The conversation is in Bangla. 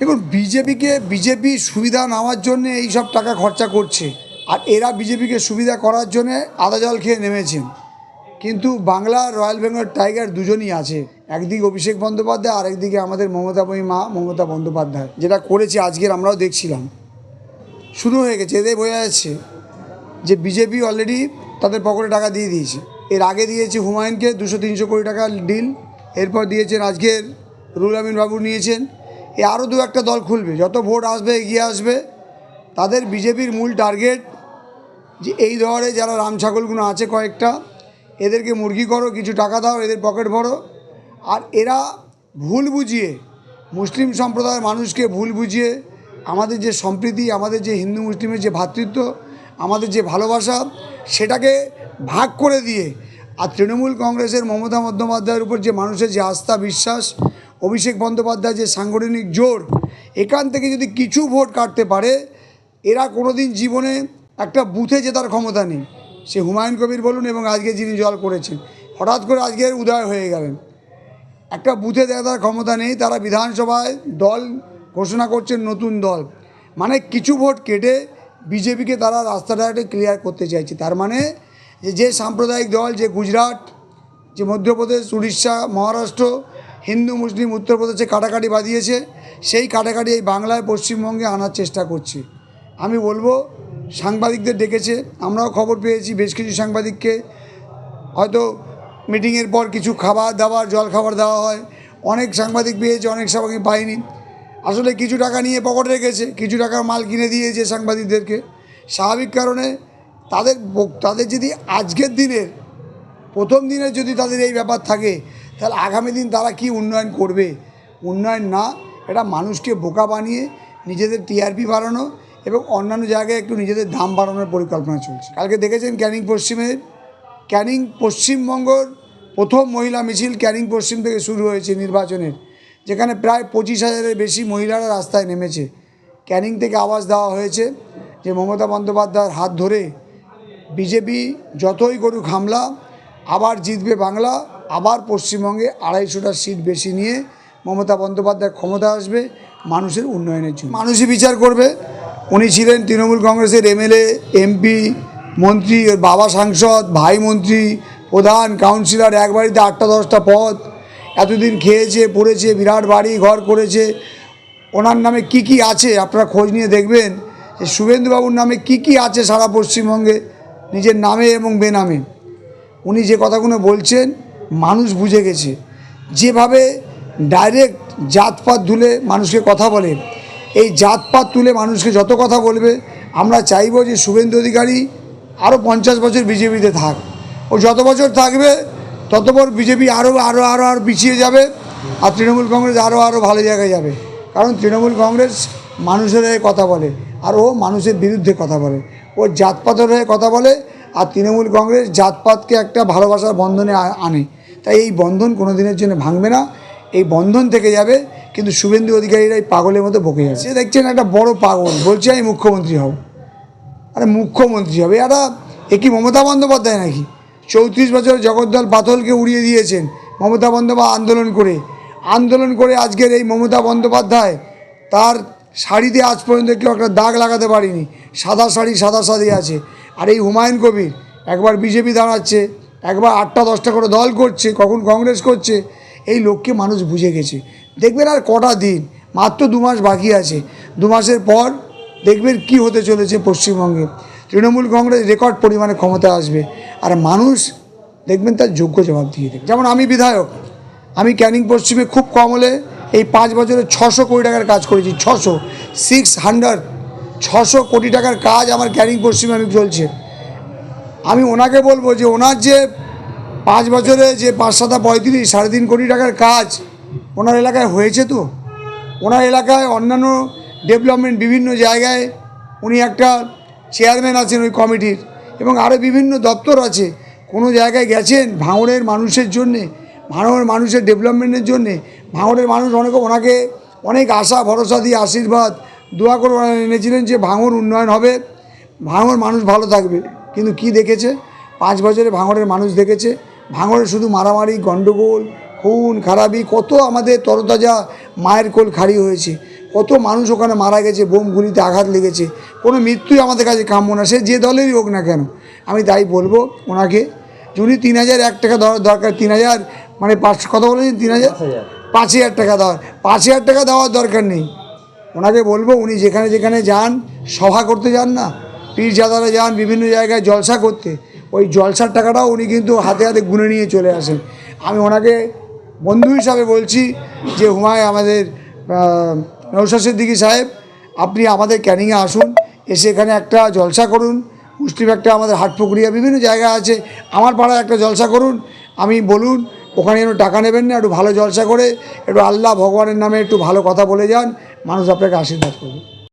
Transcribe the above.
দেখুন বিজেপি সুবিধা নেওয়ার জন্য এই সব টাকা খরচা করছে, আর এরা বিজেপিকে সুবিধা করার জন্য আদা জল খেয়ে নেমেছেন। কিন্তু বাংলা রয়্যাল বেঙ্গল টাইগার দুজনই আছে, একদিকে অভিষেক বন্দ্যোপাধ্যায়, আরেকদিকে আমাদের মমতাময়ী মা মমতা বন্দ্যোপাধ্যায়। যেটা করেছে আজকের আমরাও দেখছিলাম, শুরু হয়ে গেছে। এদের বোঝা যাচ্ছে যে বিজেপি অলরেডি তাদের পকেটে টাকা দিয়ে দিয়েছে। এর আগে দিয়েছে হুমায়ুনকে 200-300 কোটি টাকা ডিল, এরপর দিয়েছেন আজকের রুহুল আমিন বাবু নিয়েছেন। আরও দু একটা দল খুলবে, যত ভোট আসবে এগিয়ে আসবে। তাদের বিজেপির মূল টার্গেট যে এই ধরনের যারা রাম ছাগলগুলো আছে কয়েকটা, এদেরকে মুরগি করো, কিছু টাকা দাও, এদের পকেট ভরো। আর এরা ভুল বুঝিয়ে মুসলিম সম্প্রদায়ের মানুষকে ভুল বুঝিয়ে আমাদের যে সম্প্রীতি, আমাদের যে হিন্দু মুসলিমের যে ভ্রাতৃত্ব, আমাদের যে ভালোবাসা, সেটাকে ভাগ করে দিয়ে, আর তৃণমূল কংগ্রেসের মমতা বন্দ্যোপাধ্যায়ের উপর যে মানুষের যে আস্থা বিশ্বাস, অভিষেক বন্দ্যোপাধ্যায় যে সাংগঠনিক জোর, এখান থেকে যদি কিছু ভোট কাটতে পারে, এরা কোনোদিন জীবনে একটা বুথে জেতার ক্ষমতা নেই। সে হুমায়ুন কবির বলুন এবং আজকে যিনি জল করেছেন, হঠাৎ করে আজকের উদয় হয়ে গেলেন, একটা বুথে জেতার ক্ষমতা নেই। তারা বিধানসভায় দল ঘোষণা করছেন, নতুন দল, মানে কিছু ভোট কেটে বিজেপিকে তারা রাস্তাটা ক্লিয়ার করতে চাইছে। তার মানে যে সাম্প্রদায়িক দল, যে গুজরাট, যে মধ্যপ্রদেশ, উড়িষ্যা, মহারাষ্ট্র, হিন্দু মুসলিম উত্তরপ্রদেশে কাটাকাটি বাঁধিয়েছে, সেই কাটাকাটি এই বাংলায় পশ্চিমবঙ্গে আনার চেষ্টা করছে। আমি বলবো, সাংবাদিকদের ডেকেছে, আমরাও খবর পেয়েছি বেশ কিছু সাংবাদিককে, হয়তো মিটিংয়ের পর কিছু খাবার দাবার জলখাবার দেওয়া হয়। অনেক সাংবাদিক পেয়েছে, অনেক সাংবাদিক পায়নি। আসলে কিছু টাকা নিয়ে পকেটে রেখেছে, কিছু টাকা মাল কিনে দিয়েছে সাংবাদিকদেরকে। স্বাভাবিক কারণে তাদের যদি আজকের দিনের প্রথম দিনের যদি তাদের এই ব্যাপার থাকে, তাহলে আগামী দিন তারা কি উন্নয়ন করবে? উন্নয়ন না, এটা মানুষকে বোকা বানিয়ে নিজেদের টিআরপি বাড়ানো এবং অন্যান্য জায়গায় একটু নিজেদের দাম বাড়ানোর পরিকল্পনা চলছে। কালকে দেখেছেন ক্যানিং পশ্চিমবঙ্গর প্রথম মহিলা মিছিল ক্যানিং পশ্চিম থেকে শুরু হয়েছে নির্বাচনের, যেখানে প্রায় 25,000-এর বেশি মহিলারা রাস্তায় নেমেছে। ক্যানিং থেকে আওয়াজ দেওয়া হয়েছে যে মমতা বন্দ্যোপাধ্যায়ের হাত ধরে বিজেপি যতই করুক হামলা, আবার জিতবে বাংলা, আবার পশ্চিমবঙ্গে 250টা সিট বেশি নিয়ে মমতা বন্দ্যোপাধ্যায় ক্ষমতা আসবে মানুষের উন্নয়নের জন্য। মানুষই বিচার করবে। উনি ছিলেন তৃণমূল কংগ্রেসের এমএলএ, এমপি, মন্ত্রী, ওর বাবা সাংসদ, ভাই মন্ত্রী, প্রধান, কাউন্সিলর, এক বাড়িতে 8টা-10টা পদ, এতদিন খেয়েছে পড়েছে, বিরাট বাড়ি ঘর করেছে। ওনার নামে কি আছে আপনারা খোঁজ নিয়ে দেখবেন যে শুভেন্দুবাবুর নামে কি আছে সারা পশ্চিমবঙ্গে, নিজের নামে এবং বেনামে। উনি যে কথাগুলো বলছেন মানুষ বুঝে গেছে। যেভাবে ডাইরেক্ট জাতপাত তুলে মানুষকে কথা বলে, এই জাতপাত তুলে মানুষকে যত কথা বলবে, আমরা চাইব যে শুভেন্দু অধিকারী আরও 50 বছর বিজেপিতে থাক। ও যত বছর থাকবে তত বড় বিজেপি আরও পিছিয়ে যাবে, আর তৃণমূল কংগ্রেস আরও ভালো জায়গায় যাবে। কারণ তৃণমূল কংগ্রেস মানুষের হয়ে কথা বলে, আর ও মানুষের বিরুদ্ধে কথা বলে। ও জাতপাতের হয়ে কথা বলে, আর তৃণমূল কংগ্রেস জাতপাতকে একটা ভালোবাসার বন্ধনে আনে। তাই এই বন্ধন কোনো দিনের জন্য ভাঙবে না, এই বন্ধন থেকে যাবে। কিন্তু শুভেন্দু অধিকারীরা এই পাগলের মতো বকে যাচ্ছে। সে দেখছেন একটা বড় পাগল, বলছে আমি মুখ্যমন্ত্রী হব। আরে মুখ্যমন্ত্রী হবে এ কি মমতা বন্দ্যোপাধ্যায় নাকি? 34 বছর জগদ্দল পাথলকে উড়িয়ে দিয়েছেন মমতা বন্দ্যোপাধ্যায় আন্দোলন করে আজকের এই মমতা বন্দ্যোপাধ্যায় তার শাড়িতে আজ পর্যন্ত কেউ একটা দাগ লাগাতে পারিনি, সাদা শাড়ি সাদা সাদে আছে। আর এই হুমায়ুন কবির একবার বিজেপি দাঁড়াচ্ছে, একবার 8টা-10টা করে দল করছে, কখন কংগ্রেস করছে। এই লোককে মানুষ বুঝে গেছে। দেখবেন আর কটা দিন, মাত্র 2 মাস বাকি আছে। 2 মাসের পর দেখবেন কি হতে চলেছে পশ্চিমবঙ্গে। তৃণমূল কংগ্রেস রেকর্ড পরিমাণে ক্ষমতা আসবে, আর মানুষ দেখবেন তার যোগ্য জবাব দিয়ে দেবে। যেমন আমি বিধায়ক, আমি ক্যানিং পশ্চিমে খুব কম হলে এই 5 বছরে 600 কোটি টাকার কাজ করেছি। 600 কোটি টাকার কাজ আমার ক্যানিং পশ্চিমে আমি চলছে। আমি ওনাকে বলবো যে ওনার যে 5 বছরে যে 5-7-35 3.5 কোটি টাকার কাজ ওনার এলাকায় হয়েছে। তো ওনার এলাকায় অন্যান্য ডেভেলপমেন্ট বিভিন্ন জায়গায় উনি একটা চেয়ারম্যান আছেন ওই কমিটির, এবং আরও বিভিন্ন দপ্তর আছে। কোনো জায়গায় গেছেন ভাঙড়ের মানুষের জন্যে, ভাঙড়ের মানুষের ডেভেলপমেন্টের জন্যে। ভাঙড়ের মানুষ ওনাকে অনেক আশা ভরসা দিয়ে আশীর্বাদ দোয়া করে এনেছিলেন যে ভাঙড় উন্নয়ন হবে, ভাঙড় মানুষ ভালো থাকবে। কিন্তু কি দেখেছে? 5 বছরে ভাঙড়ের মানুষ দেখেছে ভাঙড়ে শুধু মারামারি, গণ্ডগোল, খুন খারাপি। কত আমাদের তরতাজা মায়ের কোল খালি হয়েছে, কত মানুষ ওখানে মারা গেছে, বোম গুলিতে আঘাত লেগেছে, কোনো মৃত্যুই আমাদের কাছে কাম্য না, সে যে দলেরই হোক না কেন। আমি তাই বলবো ওনাকে, যদি 3001 টাকা দরকার, 3000 মানে 5 কত বলেছেন, 3000 5000 টাকা দেওয়ার, 5000 টাকা দেওয়ার দরকার নেই। ওনাকে বলবো উনি যেখানে যেখানে যান, সভা করতে যান না, পীরজাদারা যান বিভিন্ন জায়গায় জলসা করতে, ওই জলসার টাকাটাও উনি কিন্তু হাতে হাতে গুনে নিয়ে চলে আসেন। আমি ওনাকে বন্ধু হিসাবে বলছি যে আমাদের নওশাদ সিদ্দিকী সাহেব, আপনি আমাদের ক্যানিংয়ে আসুন, এসে এখানে একটা জলসা করুন। মুসলিম একটা আমাদের হাটপুকুরিয়া বিভিন্ন জায়গা আছে, আমার পাড়ায় একটা জলসা করুন। আমি বলুন ওখানে যেন টাকা নেবেন না, একটু ভালো জলসা করে একটু আল্লাহ ভগবানের নামে একটু ভালো কথা বলে যান, মানুষ আপনাকে আশীর্বাদ করবে।